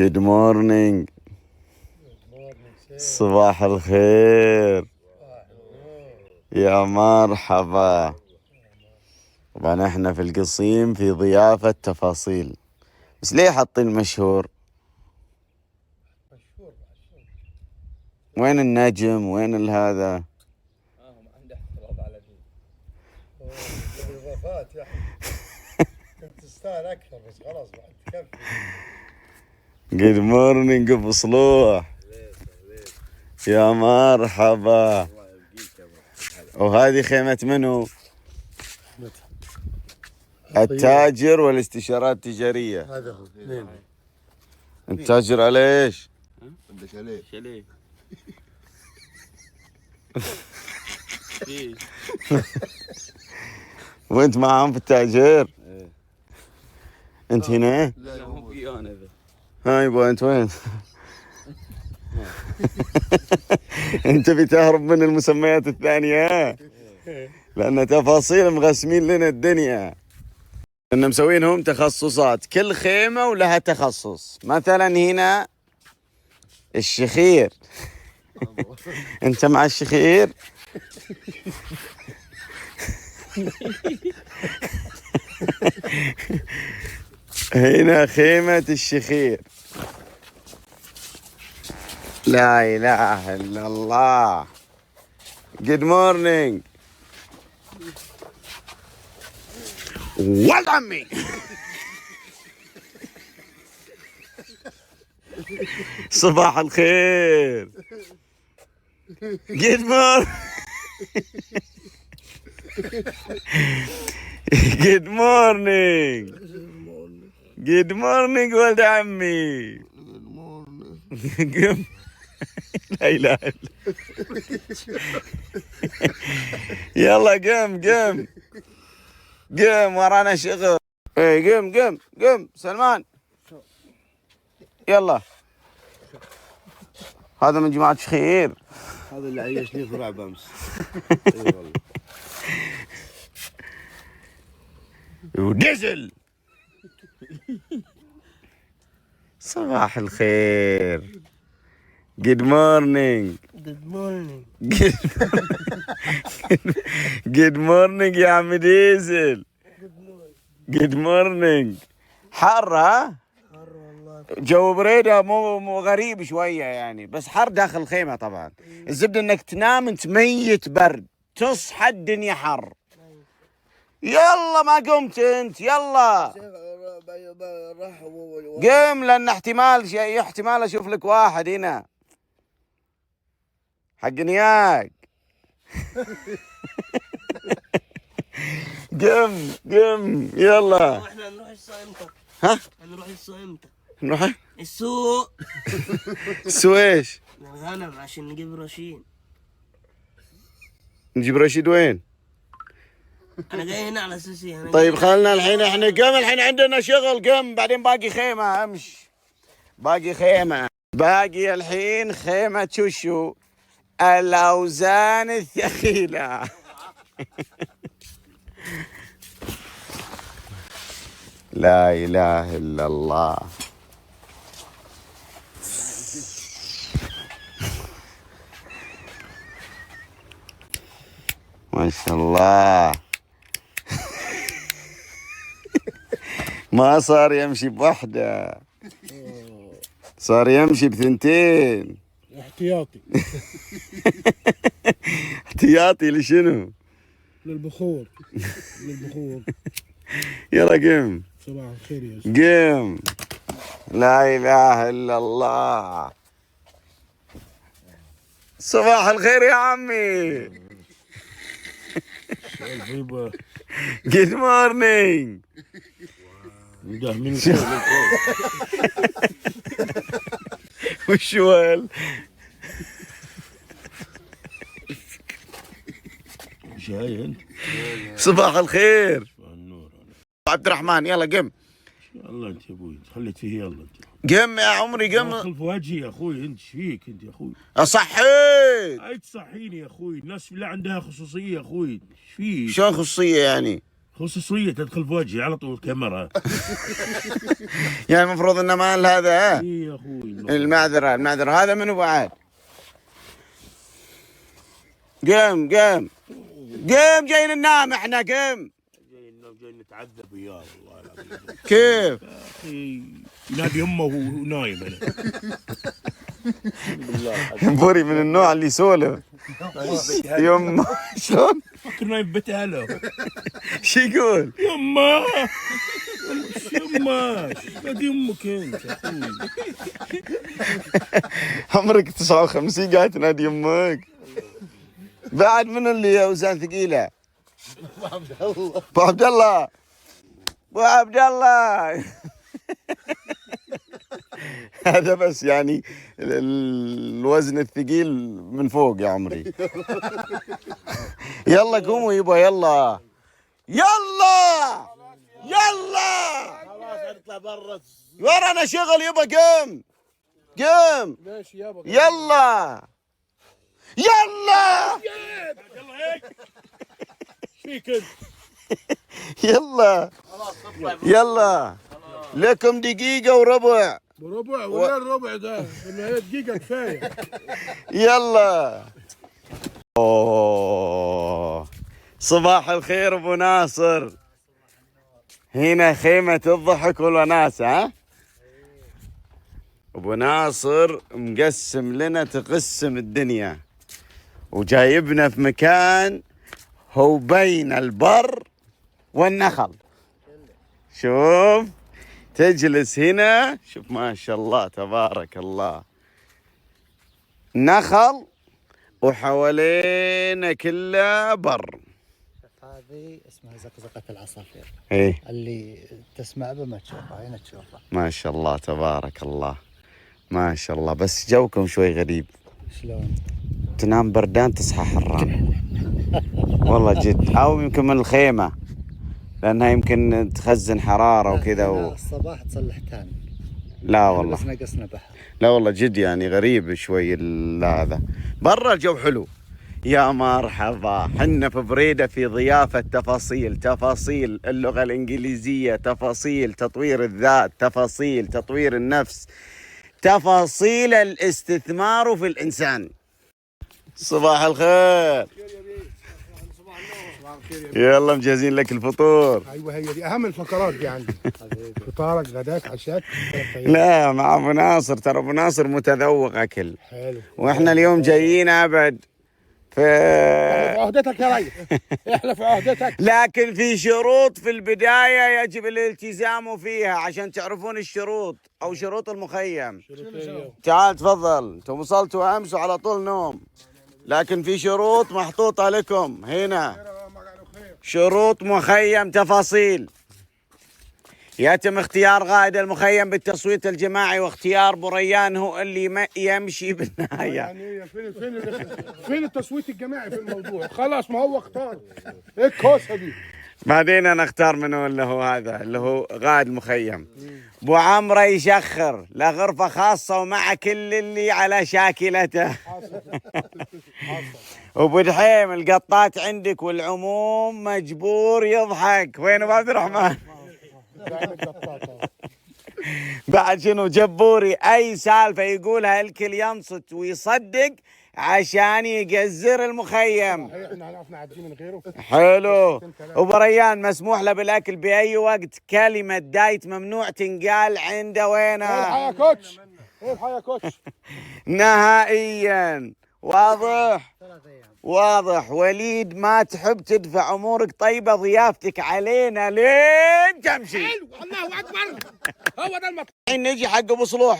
Good morning. صباح الخير. يا مرحبا. طبعا احنا في القصيم في ضيافة تفاصيل، بس ليه حاطين مشهور؟ وين النجم؟ وين هذا؟ هم عنده احترام على دين. اضافات يا اخي. كنت تستاهل اكثر بس خلاص بعد تكفي. Good morning ابو صلوح. يا مرحبا. وهذه خيمة منو؟ التاجر والاستشارات التجارية. هذا هو. اثنين. انت تاجر على ايش؟ عنده شاليه. شاليه. وانت معاهم في التاجر؟ انت هنا؟ لا مو في انا ذا. ها يبا انت وين؟ انت بتهرب من المسميات الثانية، لان تفاصيل مغسمين لنا الدنيا. ان مسوينهم تخصصات، كل خيمة ولها تخصص. مثلا هنا الشخير. انت مع الشخير؟ هنا خيمة الشخير. لا إله إلا الله. Good morning. ولد عمي. صباح الخير. Good morning. Good morning. Good morning ولد عمي. قم. لا إله إلا يلا قم قم قم، ورانا شغل. ايه قم قم قم سلمان، يلا. هذا من جماعة شخير. هذا اللي عيشني في رعب امس. اي والله. وديزل. صباح الخير. Good morning. Good morning. Good morning يا عم ديزل. Good morning. حر ها؟ حر والله. جو بريدة مو غريب شوية يعني، بس حر داخل الخيمة طبعا. الزبدة انك تنام انت ميت برد، تصحى الدنيا حر. يلا ما قمت انت، يلا قم، لان احتمال اشوف لك واحد هنا حق نياك. قم قم يلا. احنا نروح السوق امتى؟ ها؟ نروح السوق امتى؟ نروح السوق. السويش الغنم عشان نجيب رشيد. نجيب رشيد وين؟ انا جاي هنا على اساس طيب خلنا الحين احنا قم، الحين عندنا شغل. قم بعدين باقي خيمة، امشي. باقي خيمة، باقي الحين خيمة شوشو الأوزان الثقيلة. لا إله إلا الله. ما شاء الله. ما صار يمشي بوحدة، صار يمشي بثنتين. احتياطي. احتياطي لشنو؟ للبخور. للبخور. يلا قم صباح الخير يا قم. لا إله إلا الله. صباح الخير يا عمي. Good morning. وشوال. جاي انت؟ صباح الخير. عبد الرحمن يلا قم. يلا انت يا ابوي خليت فيه، يلا انت قم يا عمري قم. داخل في وجهي يا اخوي. انت ايش فيك انت يا اخوي؟ اصحيت. اي تصحيني يا اخوي؟ الناس اللي عندها خصوصيه يا اخوي. ايش فيك؟ شلون خصوصية يعني؟ خصوصية تدخل في وجهي على طول كاميرا. يعني المفروض انه مال هذا ها؟ اي يا اخوي. المعذرة هذا منو بعد؟ قم جايين ننام احنا قم. جاي نتعذب وياه والله العظيم. كيف؟ اخي ينادي امه وهو نايم انا. بوري من النوع اللي يسولف. يما شلون؟ فكر نايم بيت اهله. شو يقول؟ يما نادي امك انت يا اخوي. عمرك 59 قاعد تنادي امك. بعد من اللي اوزان ثقيله؟ ابو عبد الله. هذا بس يعني الوزن الثقيل من فوق يا عمري. يلا قوموا يبا يلا. خلاص نطلع برا. ورانا شغل يبا قم. ماشي يابا. يلا يلا هيك. فيك انت. يلا لكم دقيقة وربع. ربع ولا الربع ده؟ انه هي دقيقة كفاية. يلا. أوه. صباح الخير ابو ناصر. هنا خيمة الضحك والوناسة ها؟ ابو ناصر مقسم لنا تقسم الدنيا وجايبنا في مكان هو بين البر والنخل. شوف تجلس هنا شوف ما شاء الله تبارك الله نخل وحوالينا كله بر. هذه اسمها زقزقة العصافير. ايه اللي تسمع به ما تشوفها هنا تشوفها. ما شاء الله تبارك الله ما شاء الله. بس جوكم شوي غريب. شلون؟ تنام بردان تصحى حران. والله جد او يمكن من الخيمة لانها يمكن تخزن حرارة وكذا الصباح تصلح تان. لا والله بس نقصنا بحر. لا والله جد يعني غريب شوي هذا. برا الجو حلو. يا مرحبا حنا في بريدة في ضيافة تفاصيل اللغة الإنجليزية، تفاصيل تطوير الذات، تفاصيل تطوير النفس، تفاصيل الاستثمار في الإنسان. صباح الخير. يلا مجهزين لك الفطور. ايوه هي دي اهم الفقرات دي عندي. فطارك غداك عشاك. لا مع ابو ناصر، ترى ابو ناصر متذوق اكل. حلو. واحنا اليوم جايين ابد في عهدتك يا ريس. احنا في عهدتك. لكن في شروط في البداية يجب الالتزام فيها عشان تعرفون الشروط او شروط المخيم. تعال تفضل. انتم وصلتوا امس وعلى طول نوم، لكن في شروط محطوطة لكم هنا. شروط مخيم تفاصيل. يتم اختيار قائد المخيم بالتصويت الجماعي واختيار بريان هو اللي يمشي بالنهاية. يعني فين التصويت الجماعي في الموضوع؟ خلاص ما هو اختار. ايه الكوسه دي؟ بعدين انا اختار منه اللي هو هذا اللي هو قائد المخيم. ابو عمرو يشخر له غرفة خاصة ومع كل اللي على شاكلته. وابو دحيم القطات عندك والعموم مجبور يضحك. وين ابو عبد الرحمن؟ بعد شنو جبوري اي سالفة يقولها الكل ينصت ويصدق عشان يقزر المخيم. احنا عادين من غيره. حلو. وبريان مسموح له بالاكل باي وقت. كلمة دايت ممنوع تنقال عنده. وينها؟ الحق يا كوتش. الحق يا كوتش. نهائيا. واضح. وليد ما تحب تدفع امورك طيبة ضيافتك علينا لين تمشي. حلو الله اكبر. هو ده المطلوب. نجي حق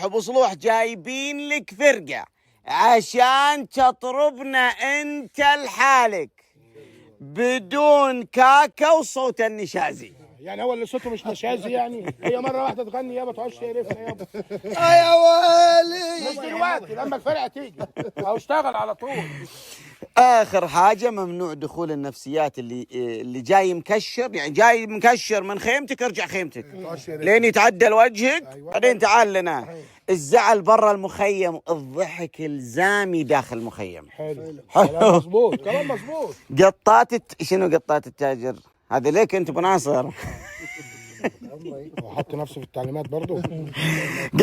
ابو صلوح جايبين لك فرقة عشان تطربنا انت لحالك بدون كاكا وصوت النشازي. يعني هو اللي صوته مش نشازي يعني؟ هي مرة واحدة تغني يابا تعوش تعرفنا يابا. يا ويلي. مش دلوقتي لما الفرقة تيجي او اشتغل على طول. اخر حاجة ممنوع دخول النفسيات اللي جاي مكشر، يعني جاي مكشر من خيمتك ارجع خيمتك لين يتعدل وجهك. بعدين تعال لنا. الزعل برا المخيم، الضحك الزامي داخل المخيم. حلو. كلام مظبوط. شنو قطات التاجر هذا ليك انت ابو ناصر. وحط نفسه في التعليمات برضه.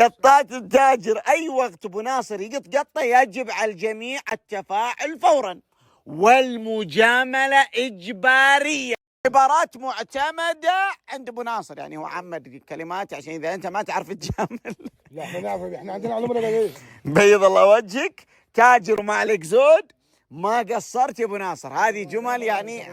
قطات التاجر اي وقت ابو ناصر يقط قطه يجب على الجميع التفاعل فورا، والمجامله اجباريه. عبارات معتمده عند ابو ناصر، يعني هو عمد كلمات عشان اذا انت ما تعرف تجامل. لا احنا نعرف، احنا عندنا علومنا ايه. بيض الله وجهك، تاجر وما عليك زود، ما قصرت يا ابو ناصر. هذه جمل يعني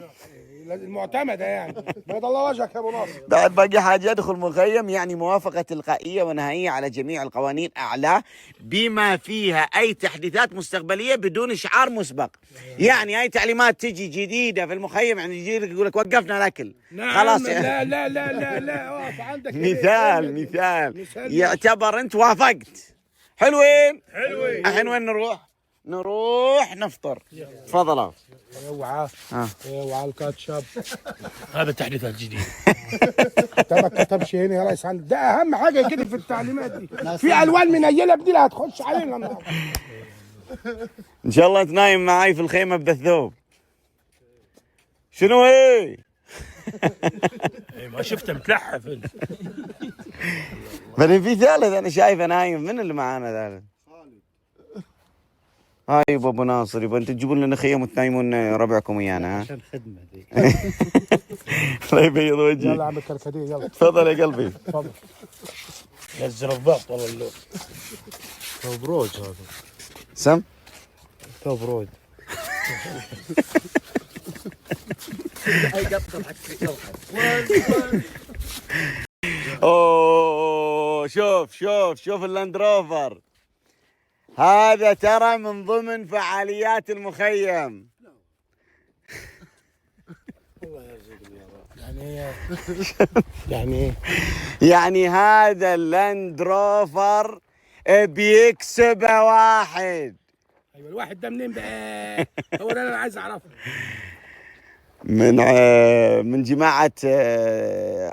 المعتمده يعني. بيض الله وجهك يا ابو ناصر. بعد باقي حاجة يدخل مخيم يعني موافقة تلقائية ونهائية على جميع القوانين أعلى بما فيها أي تحديثات مستقبلية بدون إشعار مسبق. يعني أي تعليمات تجي جديدة في المخيم، يعني يجي لك يقول لك وقفنا الأكل. نعم. خلاص لا لا لا لا لا اقف عندك. مثال يعتبر أنت وافقت. حلوين. الحين وين نروح؟ نروح نفطر. تفضل. اوعى اوعى الكاتشب. هذا تحديثات جديدة. ما كتبش هنا يا ريس عندك، ده اهم حاجه كده في التعليمات دي. في الوان منيله بديلها هتخش علينا النهارده. إن شاء الله أنت نايم معاي في الخيمة بذا الثوب. شنو هي؟ ما شفته متلحف انت. بعدين في ثالث انا شايفه نايم. من اللي معانا ثالث؟ هاي يبا ابو ناصر، يبا انتم تجيبون لنا خيم وتنايمون ربعكم ويانا. ها عشان خدمه ذي. الله يبيض يلا وجهي. يا عم الكركديه يلا. تفضل يا قلبي. تفضل. نزل الضغط والله اللون. ثوب روج هذا. سم. ثوب روج. اوه شوف اللاند روفر هذا ترى من ضمن فعاليات المخيم. يعني هذا اللاند روفر بيكسبه واحد. ايوه الواحد ده منين بقى؟ هو ده انا عايز اعرفه. من جماعة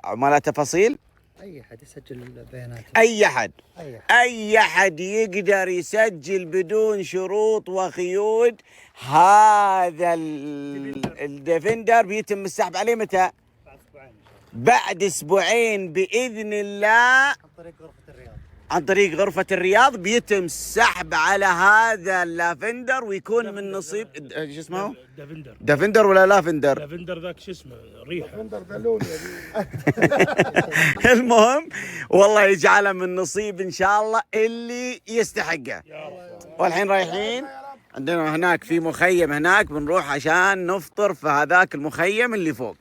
عملاء تفاصيل. اي حد يسجل البيانات. اي حد يقدر يسجل بدون شروط وقيود. هذا الديفندر بيتم السحب عليه متى؟ بعد اسبوعين باذن الله. عن طريق غرفة الرياض بيتم السحب على هذا اللافندر ويكون من نصيب شو اسمه؟ دافندر ولا لافندر؟ لافندر ذاك شو اسمه ريحه. لافندر ده لون المهم والله يجعله من نصيب ان شاء الله اللي يستحقه. والحين رايحين عندنا هناك في مخيم هناك بنروح عشان نفطر في هذاك المخيم اللي فوق.